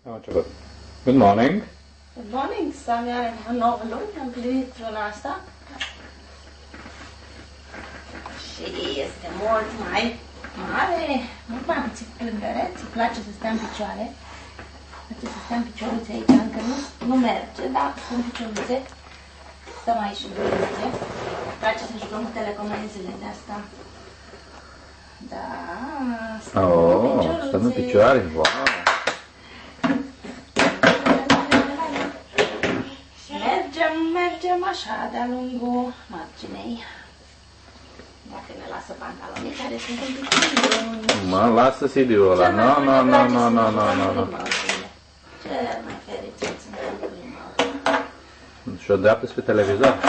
Good morning. Good morning, Sami are 9 luni, am plinit luna asta. Și este mult mai mare, mult mai puțin plângere, ți place să stea în picioare. Place să stea în picioruțe aici, încă nu merge, dar sunt picioruțe. Stăm aici în picioruțe. Place să jucăm cu telecomenzile de asta. Da, stăm în picioruțe. Stăm în picioare, wow. Mergem așa de-a lungul marginei. Dacă ne lasă pantalonii care sunt în picioare. Mă, lasă CD-ul ăla. Nu. Cel mai fericit sunt în primul. Și o dreaptă spre televizor.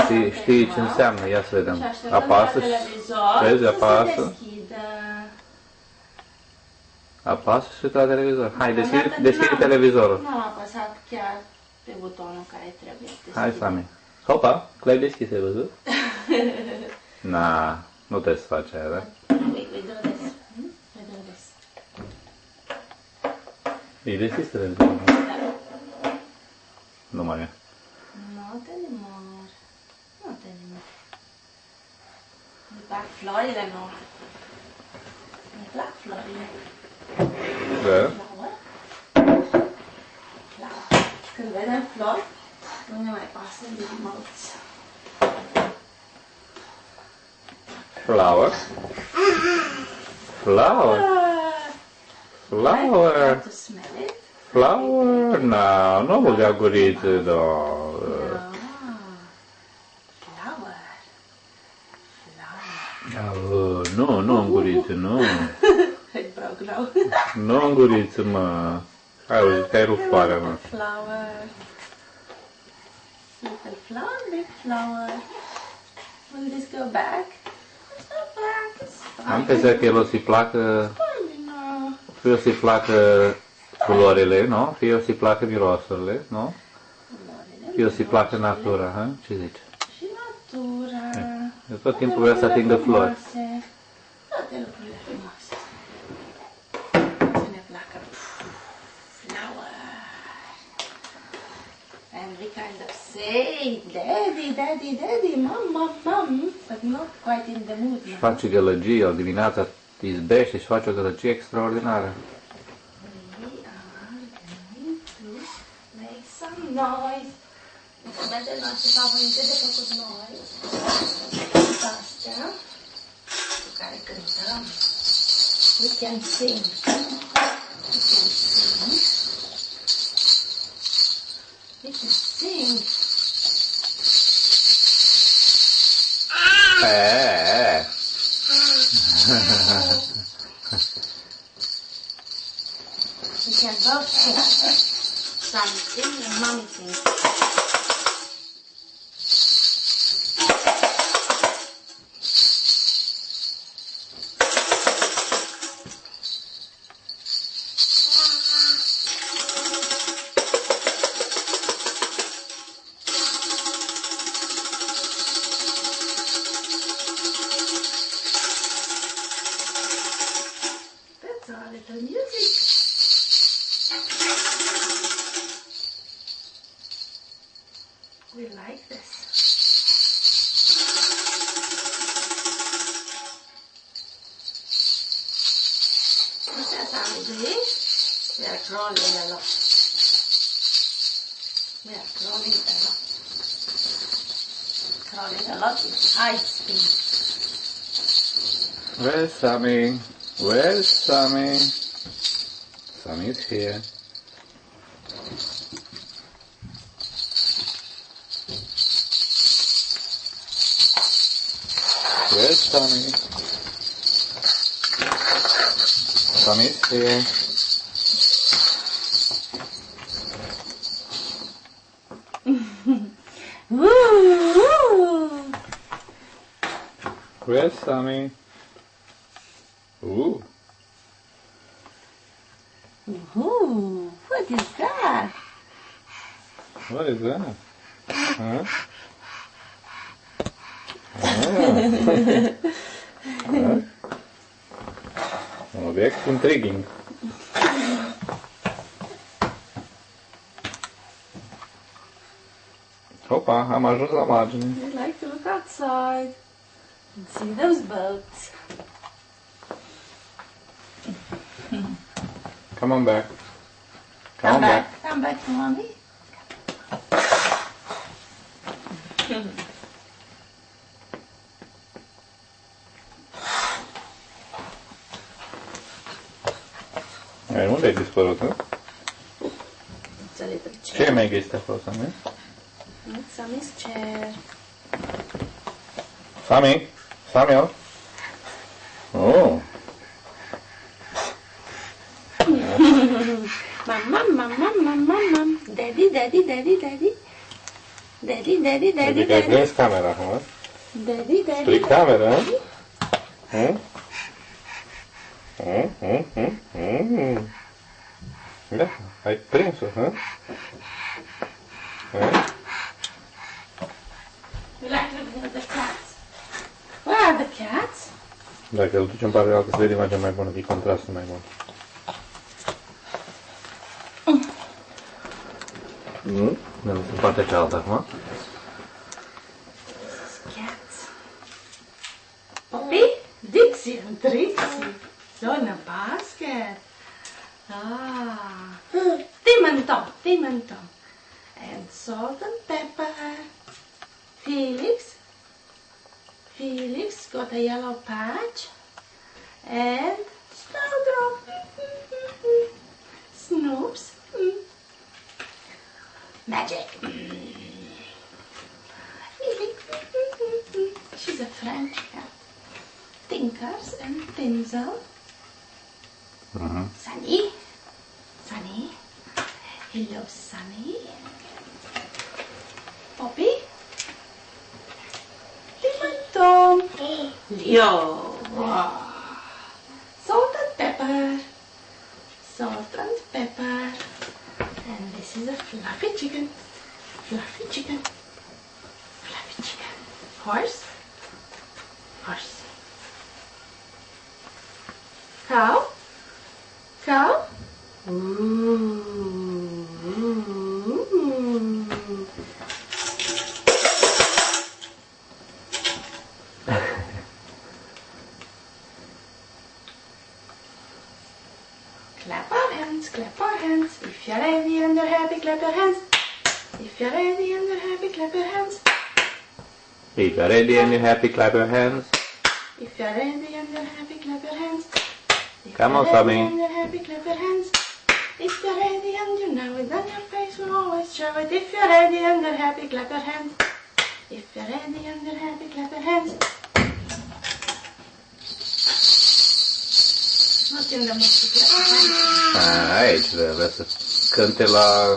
Știi ce înseamnă? Ia să vedem. Apasă și vezi, apasă. Apasă și la televizor. Hai, deschide televizorul. Nu am apăsat chiar pe butonul care trebuie. Hai, Sami. Hopa, că l-ai deschis, ai văzut? Na, nu trebuie să faci aia, da? We do this. E deschis televizorul. Nu mai e. Not anymore. Not anymore. Îmi plac florile nouă. Îmi plac florile. Da? Când vedem flori, nu ne mai pasă de măuți. Flower. Flower. Flower. To smell it? Flower? No, nu băga guriță, da. Flower. Nu în guriță, nu. Îi broc rău. Nu în guriță, mă. Hai, uite, te-ai rupt foarea, mă. Flower. Little flower, big flower. Will this go back? It's not back. It's Am crezut că el o să-i placă, fine. No. fie o să-i placă culorile, nu? Fie o să-i placă mirosurile, nu? Fie o să-i placă natura, ha? Ce zici? Și natura. Eu tot timpul vreau să atingă flori. Toate lucrurile frumoase. Să ne placă. Flower. And we kind of say, daddy, mom, but not quite in the mood. Și face gălăgie, al dimineața izbește și face o gălăgie extraordinară. We are going to make some noise. Instrumentele noastre favorite de făcut noise. Astea cu care cântăm. We can sing. We can sing. We can both sing. Some sing and mommy sing. That's our little music. We like this. What's that sound doing? We are crawling a lot. We are crawling a lot. Crawling a lot with high speed. Where's Sammy? Where's Sammy? Sammy's here. Where's Sammy? Sammy's here. Woo! Where's Sammy? Ooh. Ooh, what is that? What is that? Huh? Obiect intriguing. Opa, am ajuns la margine. You like to look outside and see those boats. Come on back. Come on back. Come back to mommy. Unde ai dispărut, nu? It's a little Ce chair. mai găsit acolo, Sami? It's Sammy's chair. Sami? Samuel? Oh. Mam. Daddy. Adică ai prins camera acum, Daddy. spre cameră, Da, ai prins-o, You like looking at the cats? Where are the cats? Dacă îl ducem în partea altă, se vede imaginea mai bună, e contrastul mai bun. Ne ducem în partea cealaltă acum. Cats. Poppy, Dixie and Trixie. So in a basket. Tim and Tom. And salt and pepper. Felix got a yellow patch. And Snowdrop. Snoops. Magic. She's a French cat. Tinkers and Tinsel. Sunny. He loves Sunny. Poppy. Tim and Tom. Leo. Salt and pepper. And this is a fluffy chicken. Horse. Cow. Ooh. Clap our hands. If you're ready and you're happy, clap your hands. If you're ready and you're happy, clap your hands. If you're ready and you're happy, clap your hands. If you're ready and you're happy, clap your hands. If Come on, you're ready Sammy. and you're happy, clap your hands. If you're ready and you know it, then your face will always show it. If you're ready and you're happy, clap your hands. If you're ready and you're happy, clap your hands. Nu țin de muzică. Aici vrea să cânte la...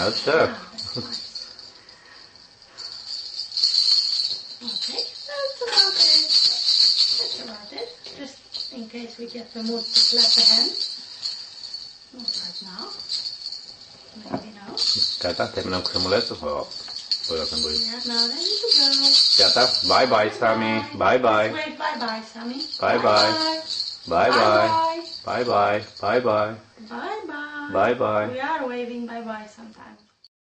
Așa. Okay, that's about it. Just in case we get the mood to clap the hands. Not right now. Maybe now. Gata, terminăm cu filmulețul? Oh, băiat în băi. Yeah, now ready to go. Gata? Bye, Sami. Bye. Wait, bye, Sammy. Bye. Bye. Bye. Bye. We are waving bye-bye sometimes.